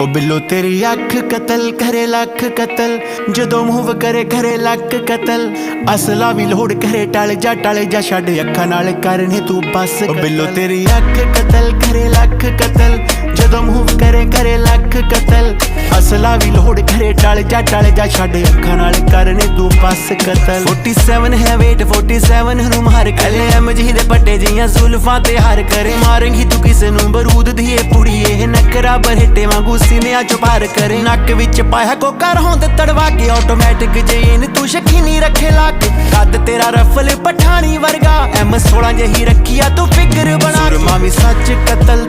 ओ बिल्लो तेरी अख कतल करे लख कतल, जदों मूव करे करे लक कतल। असला भी लोड़ करे टल जा छड़ अखा नाल करने तू बस। ओ बिल्लो तेरी अख कतल करे लख कतल, जदों मूव करे करे लख कतल। असला भी लोड़ करे टल जा छड़ अखा नाल करने तू बस कतल। 47 है वेट 47 नू मार कले एमजी दे पट्टे जियां जुल्फां ते हार करे। मारेंगी तू किसे नू बरूद दी पुड़िए नकरा बरहटे वांगू सीने चो पार करे। नक विच पाया कोका होंद तड़वा के ऑटोमैटिक जेन तू शकीनी रखे लाके। कद तेरा रफल पठानी वर्गा M16 जही रखिया तू फिगर बना। सुरमा भी सच कतल